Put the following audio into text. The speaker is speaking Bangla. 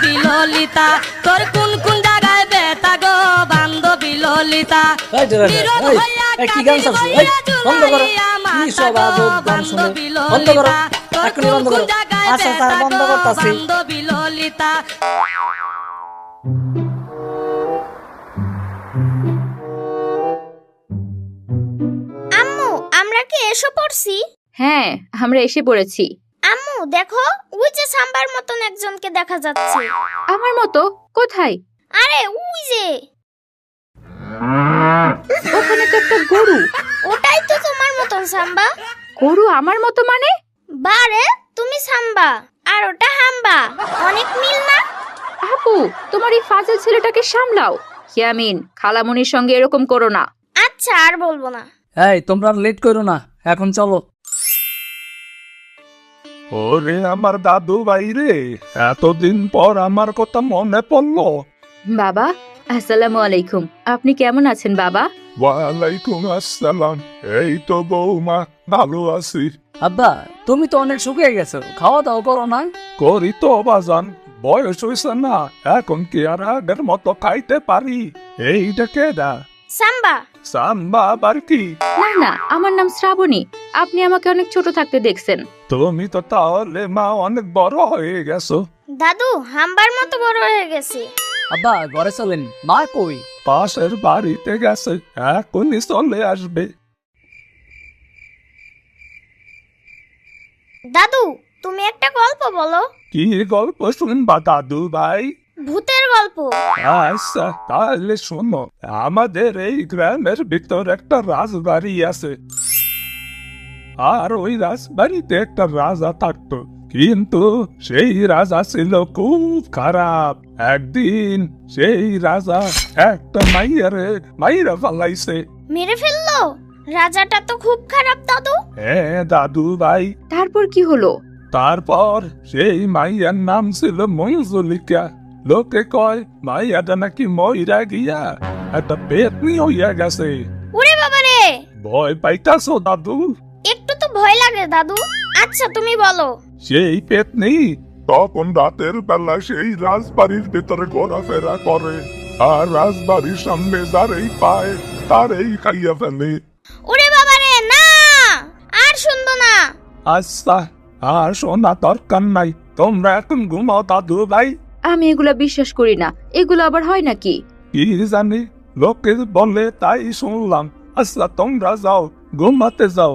বান্ধবী ললিতা, তোর কোন কোন জায়গায় ব্যথা গো বান্ধবী ললিতা। বিরোধ হইয়া কাদির হইয়া ঝুলাইয়া মাথা গো বান্ধবী ললিতা, তোর কোন কোন জায়গায় ব্যথা গো বান্ধবী ললিতা। আম্মু, আমরা কি এসে পড়ছি? হ্যাঁ, আমরা এসে পড়েছি। আম্মু দেখো, ওই যে সাম্বার মতন একজনকে দেখা যাচ্ছে। আমার মতো? কোথায়? আরে ওই যে, ওখানে তো একটা গরু। ওটাই তো তোমার মতন সাম্বা। গরু আমার মতো মানে? বারে, তুমি সাম্বা আর ওটা হাম্বা, অনেক মিল না? আপু, তোমার এই ফাজিল ছেলেটাকে সামলাও। ইয়ামিন, খালামণির সঙ্গে এরকম করো না। আচ্ছা, আর বলবো না। এই তোমরা লেট করো না, এখন চলো। ওরে আমার দাদু ভাই রে, এতদিন পর আমার কথা মনে পড়লো। বাবা, আসসালামু আলাইকুম। আপনি কেমন আছেন বাবা? ওয়ালাইকুম আসসালাম। এই তো বৌমা, ভালো আছি। আব্বা, তুমি তো অনেক শুকিয়ে গেছো, খাওয়া দাওয়া করো না? করি তো বাজান, বয়স হয়েছে না, এখন কি আর আগের মতো খাইতে পারি? এইটা কেডা? সাম্বা। সাম্বা আবার কি? না না, আমার নাম শ্রাবণী। আপনি আমাকে অনেক ছোট থাকতে দেখছেন। তুমি তো তাহলে মা অনেক বড় হয়ে গেছো। দাদু হাম্বার মতো বড় হয়ে গেছে। আব্বা ঘরে চলেন, মা কই? পাশের বাড়িতে গেছে, এখনই চলে আসবে। দাদু, তুমি একটা গল্প বলো। কি গল্প শুনবা দাদু ভাই? ভূতের গল্প। আচ্ছা, তাহলে শোনো। আমাদের এই গ্রামের ভিতর একটা রাজবাড়ি আছে, আর ওই রাজবাড়িতে একটা রাজা থাকতো। কিন্তু সেই রাজা ছিল খুব খারাপ। একদিন সেই রাজা একটা মাইরা ফালাইছে। মেরে ফেললো? রাজাটা তো খুব খারাপ দাদু। হ্যাঁ দাদু ভাই। তারপর কি হলো? তারপর সেই মাইয়ার নাম ছিল মঞ্জুলিকা। লোকে কয় মাইয়াটা নাকি মইরা গিয়া একটা পেতনি হইয়া গেছে। ওরে বাবারে, ভয় পাইতাছো দাদু? একটু তো ভয় লাগে দাদু। আচ্ছা তুমি বলো। সেই পেতনি তখন রাতের বেলা সেই রাজবাড়ির ভিতরে ঘোরাফেরা করে, আর রাজবাড়ির সামনে যারেই পায় তারেই খাইয়া ফেলে। ওরে বাবারে, না আর শুনবো না। আচ্ছা, আর শোনা দরকার নাই, তোমরা এখন ঘুমাও দাদু ভাই। আমি এগুলা বিশ্বাস করি না। এগুলো আবার হয় নাকি? কি জানি, লোকে বলে তাই শুনলাম। আচ্ছা তোমরা যাও, ঘুমাতে যাও।